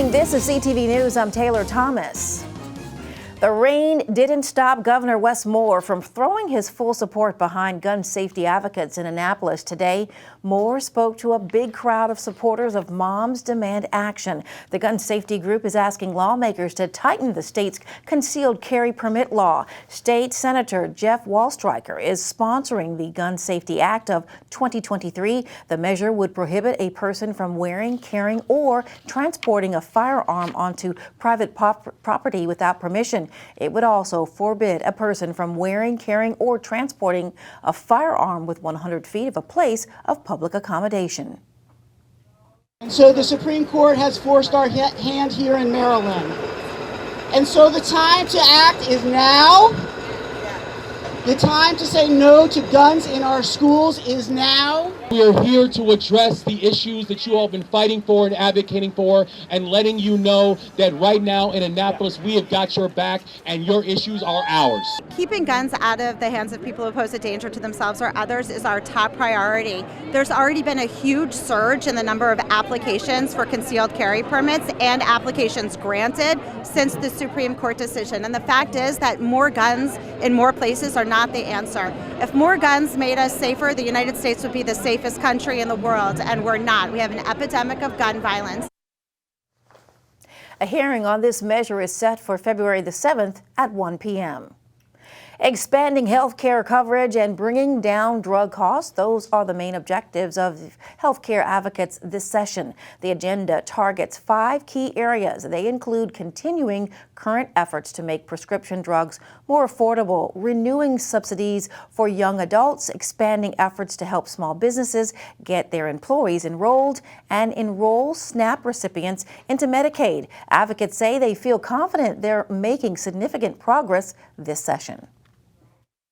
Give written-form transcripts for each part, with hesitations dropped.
morning. This is CTV News. I'm Taylor Thomas. The rain didn't stop Governor Wes Moore from throwing his full support behind gun safety advocates in Annapolis. Today, Moore spoke to a big crowd of supporters of Moms Demand Action. The gun safety group is asking lawmakers to tighten the state's concealed carry permit law. State Senator Jeff Wallstreicher is sponsoring the Gun Safety Act of 2023. The measure would prohibit a person from wearing, carrying, or transporting a firearm onto private property without permission. It would also forbid a person from wearing, carrying, or transporting a firearm within 100 feet of a place of public accommodation. And so the Supreme Court has forced our hand here in Maryland. And so the time to act is now. The time to say no to guns in our schools is now. We are here to address the issues that you all have been fighting for and advocating for, and letting you know that right now in Annapolis, we have got your back and your issues are ours. Keeping guns out of the hands of people who pose a danger to themselves or others is our top priority. There's already been a huge surge in the number of applications for concealed carry permits and applications granted since the Supreme Court decision. And the fact is that more guns in more places are not the answer. If more guns made us safer, the United States would be the safest country in the world, and we're not. We have an epidemic of gun violence. A hearing on this measure is set for February the 7th at 1 p.m. Expanding health care coverage and bringing down drug costs, those are the main objectives of health care advocates this session. The agenda targets 5 key areas. They include continuing current efforts to make prescription drugs more affordable, renewing subsidies for young adults, expanding efforts to help small businesses get their employees enrolled, and enroll SNAP recipients into Medicaid. Advocates say they feel confident they're making significant progress this session.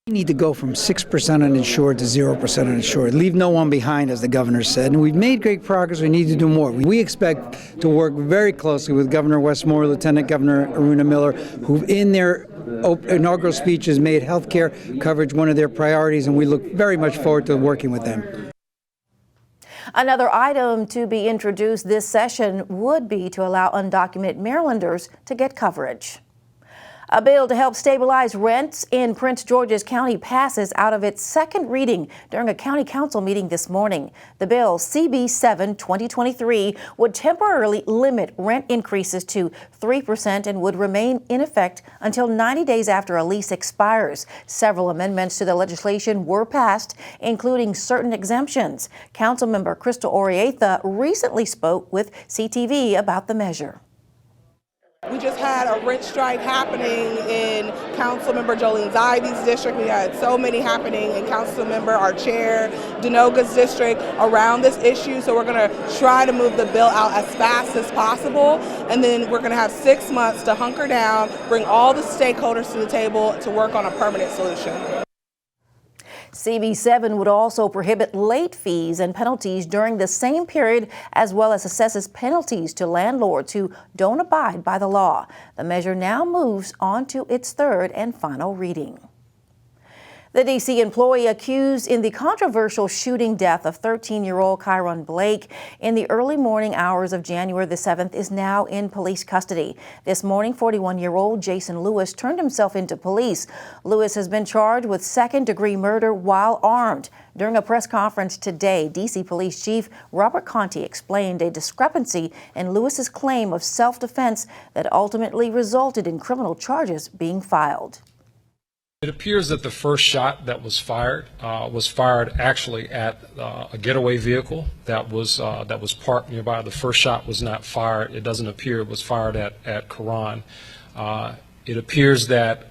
We need to go from 6% uninsured to 0% uninsured. Leave no one behind, as the governor said. And we've made great progress. We need to do more. We expect to work very closely with Governor Wes Moore, Lieutenant Governor Aruna Miller, who in their inaugural speeches made health care coverage one of their priorities, and we look very much forward to working with them. Another item to be introduced this session would be to allow undocumented Marylanders to get coverage. A bill to help stabilize rents in Prince George's County passes out of its second reading during a county council meeting this morning. The bill, CB 7 2023, would temporarily limit rent increases to 3% and would remain in effect until 90 days after a lease expires. Several amendments to the legislation were passed, including certain exemptions. Councilmember Crystal Orietha recently spoke with CTV about the measure. We just had a rent strike happening in Councilmember Jolene Zivey's district. We had so many happening in Councilmember, our chair, Denoga's district around this issue. So we're going to try to move the bill out as fast as possible. And then we're going to have 6 months to hunker down, bring all the stakeholders to the table to work on a permanent solution. CB 7 would also prohibit late fees and penalties during the same period, as well as assesses penalties to landlords who don't abide by the law. The measure now moves on to its third and final reading. The D.C. employee accused in the controversial shooting death of 13-year-old Kyron Blake in the early morning hours of January the 7th is now in police custody. This morning, 41-year-old Jason Lewis turned himself into police. Lewis has been charged with second-degree murder while armed. During a press conference today, D.C. Police Chief Robert Conti explained a discrepancy in Lewis's claim of self-defense that ultimately resulted in criminal charges being filed. It appears that the first shot that was fired actually at a getaway vehicle that was parked nearby. The first shot was not fired. It doesn't appear it was fired at Karan. It appears that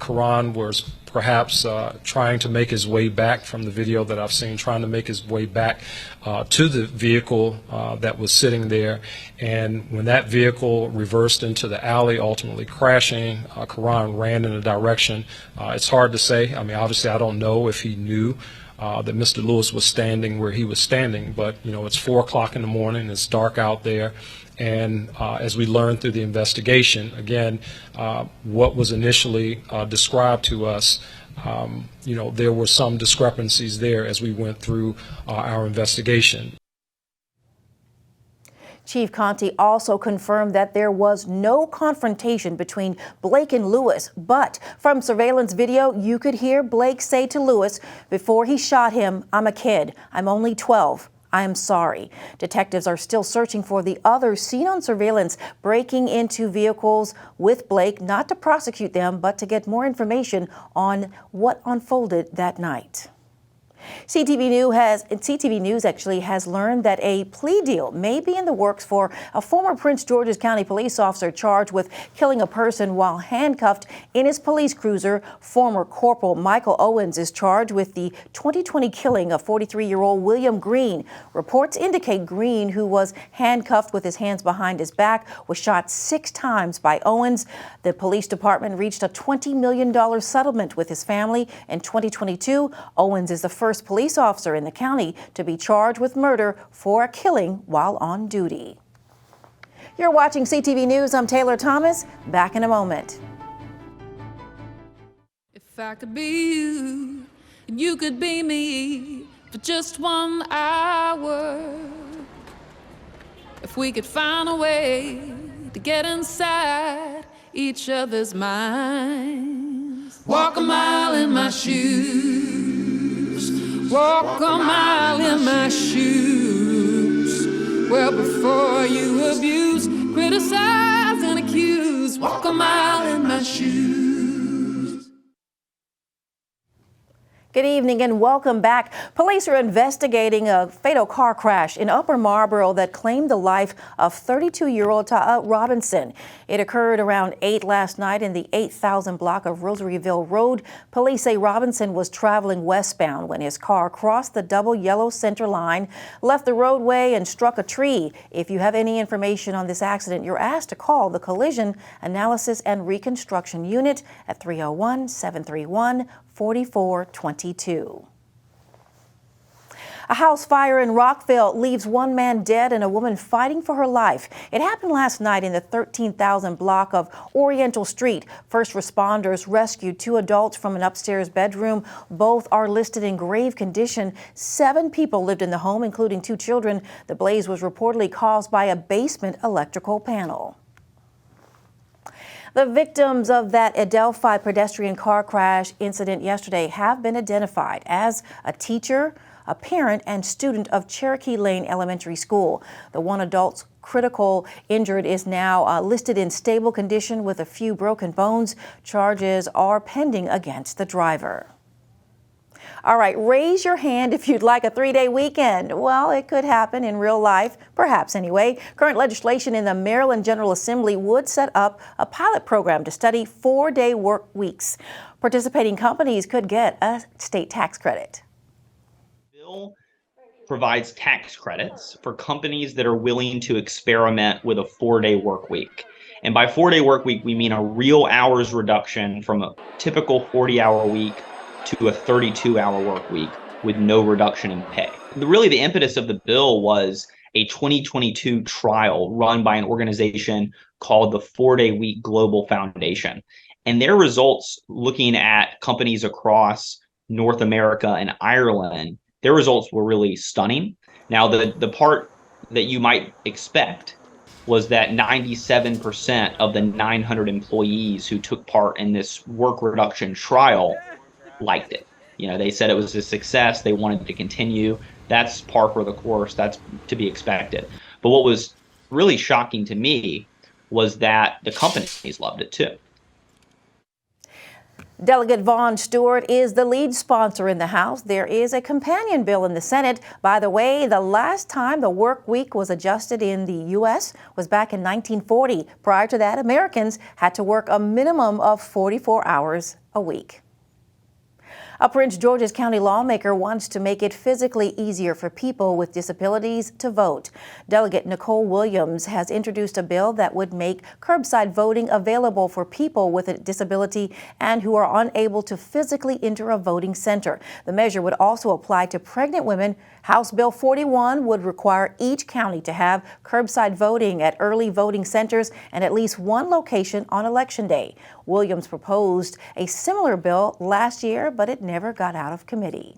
Karan was perhaps trying to make his way back, from the video that I've seen, trying to make his way back to the vehicle that was sitting there. And when that vehicle reversed into the alley, ultimately crashing, Karan ran in a direction. It's hard to say. I mean, obviously, I don't know if he knew that Mr. Lewis was standing where he was standing, but you know, it's 4 o'clock in the morning, it's dark out there, and as we learned through the investigation, again, what was initially described to us, you know, there were some discrepancies there as we went through our investigation. Chief Conti also confirmed that there was no confrontation between Blake and Lewis, but from surveillance video, you could hear Blake say to Lewis before he shot him, "I'm a kid. I'm only 12. I am sorry." Detectives are still searching for the others seen on surveillance breaking into vehicles with Blake, not to prosecute them, but to get more information on what unfolded that night. CTV News actually has learned that a plea deal may be in the works for a former Prince George's County police officer charged with killing a person while handcuffed in his police cruiser. Former Corporal Michael Owens is charged with the 2020 killing of 43-year-old William Green. Reports indicate Green, who was handcuffed with his hands behind his back, was shot 6 times by Owens. The police department reached a $20 million settlement with his family in 2022. Owens is the first police officer in the county to be charged with murder for a killing while on duty. You're watching CTV News. I'm Taylor Thomas. Back in a moment. If I could be you, and you could be me for just 1 hour. If we could find a way to get inside each other's minds. Walk a mile in my shoes. Walk a mile in my shoes. Well, before you abuse, criticize, and accuse, walk a mile in my shoes. Good evening and welcome back. Police are investigating a fatal car crash in Upper Marlboro that claimed the life of 32-year-old Robinson. It occurred around 8 last night in the 8,000 block of Rosaryville Road. Police say Robinson was traveling westbound when his car crossed the double yellow center line, left the roadway, and struck a tree. If you have any information on this accident, you're asked to call the Collision Analysis and Reconstruction Unit at 301-731-4422. A house fire in Rockville leaves 1 man dead and a woman fighting for her life. It happened last night in the 13,000 block of Oriental Street. First responders rescued 2 adults from an upstairs bedroom. Both are listed in grave condition. 7 people lived in the home, including 2 children. The blaze was reportedly caused by a basement electrical panel. The victims of that Adelphi pedestrian car crash incident yesterday have been identified as a teacher, a parent, and student of Cherokee Lane Elementary School. The 1 adult critical injured is now listed in stable condition with a few broken bones. Charges are pending against the driver. All right, raise your hand if you'd like a 3-day weekend. Well, it could happen in real life, perhaps anyway. Current legislation in the Maryland General Assembly would set up a pilot program to study 4-day work weeks. Participating companies could get a state tax credit. The bill provides tax credits for companies that are willing to experiment with a 4-day work week. And by 4-day work week, we mean a real hours reduction from a typical 40-hour week to a 32-hour work week with no reduction in pay. Really, the impetus of the bill was a 2022 trial run by an organization called the 4-Day Week Global Foundation. And their results, looking at companies across North America and Ireland, their results were really stunning. Now, the part that you might expect was that 97% of the 900 employees who took part in this work reduction trial liked it. You know, they said it was a success. They wanted to continue. That's par for the course. That's to be expected. But what was really shocking to me was that the companies loved it too. Delegate Vaughn Stewart is the lead sponsor in the House. There is a companion bill in the Senate. By the way, the last time the work week was adjusted in the U.S. was back in 1940. Prior to that, Americans had to work a minimum of 44 hours a week. A Prince George's County lawmaker wants to make it physically easier for people with disabilities to vote. Delegate Nicole Williams has introduced a bill that would make curbside voting available for people with a disability and who are unable to physically enter a voting center. The measure would also apply to pregnant women. House Bill 41 would require each county to have curbside voting at early voting centers and at least 1 location on Election Day. Williams proposed a similar bill last year, but it never got out of committee.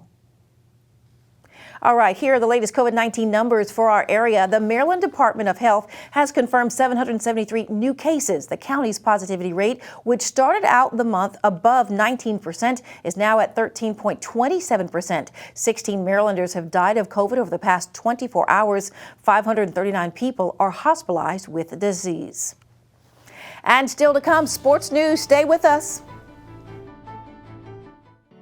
All right, here are the latest COVID-19 numbers for our area. The Maryland Department of Health has confirmed 773 new cases. The county's positivity rate, which started out the month above 19%, is now at 13.27%. 16 Marylanders have died of COVID over the past 24 hours. 539 people are hospitalized with the disease. And still to come, sports news. Stay with us.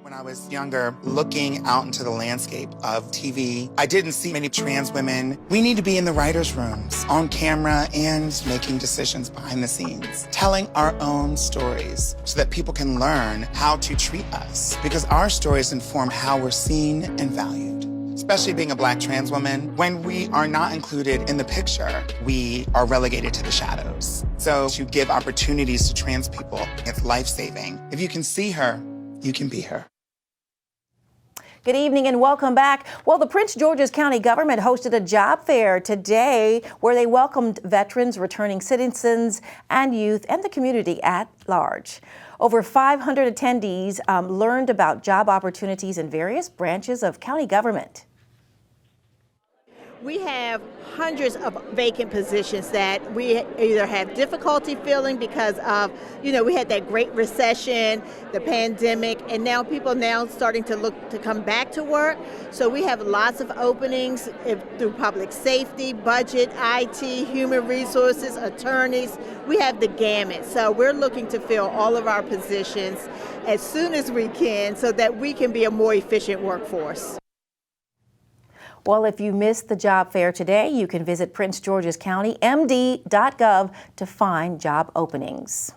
When I was younger, looking out into the landscape of TV, I didn't see many trans women. We need to be in the writers' rooms, on camera, and making decisions behind the scenes, telling our own stories so that people can learn how to treat us, because our stories inform how we're seen and valued. Especially being a Black trans woman, when we are not included in the picture, we are relegated to the shadows. So to give opportunities to trans people, it's life-saving. If you can see her, you can be her. Good evening and welcome back. Well, the Prince George's County government hosted a job fair today where they welcomed veterans, returning citizens, and youth and the community at large. Over 500 attendees learned about job opportunities in various branches of county government. We have hundreds of vacant positions that we either have difficulty filling because of, we had that great recession, the pandemic, and now people starting to look to come back to work. So we have lots of openings through public safety, budget, IT, human resources, attorneys. We have the gamut. So we're looking to fill all of our positions as soon as we can so that we can be a more efficient workforce. Well, if you missed the job fair today, you can visit Prince George's County MD.gov to find job openings.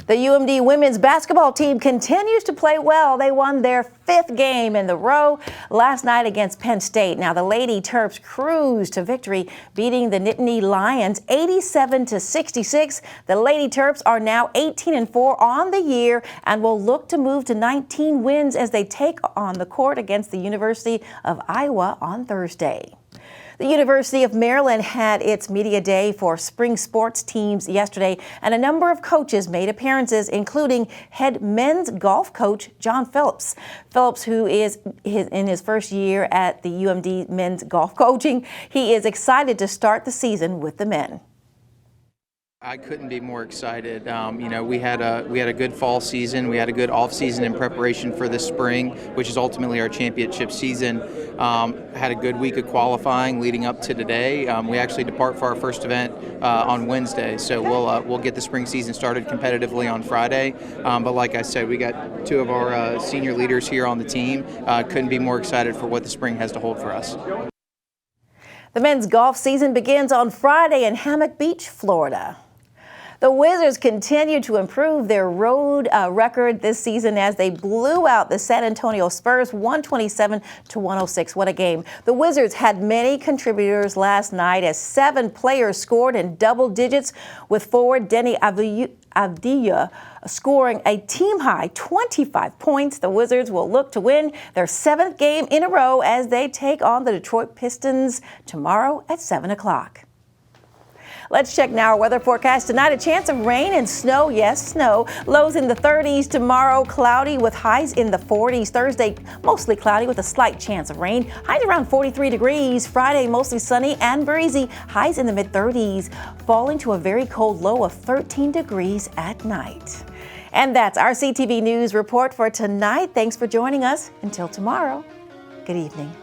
The UMD women's basketball team continues to play well. They won their 5th game in the row last night against Penn State. Now, the Lady Terps cruised to victory, beating the Nittany Lions 87-66. The Lady Terps are now 18-4 on the year and will look to move to 19 wins as they take on the court against the University of Iowa on Thursday. The University of Maryland had its media day for spring sports teams yesterday, and a number of coaches made appearances, including head men's golf coach John Phillips. Phillips, who is in his first year at the UMD men's golf coaching, he is excited to start the season with the men. I couldn't be more excited. We had a good fall season. We had a good off season in preparation for this spring, which is ultimately our championship season. Had a good week of qualifying leading up to today. We actually depart for our first event on Wednesday, so we'll get the spring season started competitively on Friday. But like I said, we got 2 of our senior leaders here on the team. Couldn't be more excited for what the spring has to hold for us. The men's golf season begins on Friday in Hammock Beach, Florida. The Wizards continue to improve their road record this season as they blew out the San Antonio Spurs 127-106. What a game. The Wizards had many contributors last night as 7 players scored in double digits, with forward Denny Avdija scoring a team-high 25 points. The Wizards will look to win their 7th game in a row as they take on the Detroit Pistons tomorrow at 7 o'clock. Let's check now our weather forecast. Tonight, a chance of rain and snow. Yes, snow. Lows in the 30s. Tomorrow, cloudy with highs in the 40s. Thursday, mostly cloudy with a slight chance of rain. Highs around 43 degrees. Friday, mostly sunny and breezy. Highs in the mid-30s. Falling to a very cold low of 13 degrees at night. And that's our CTV News report for tonight. Thanks for joining us. Until tomorrow, good evening.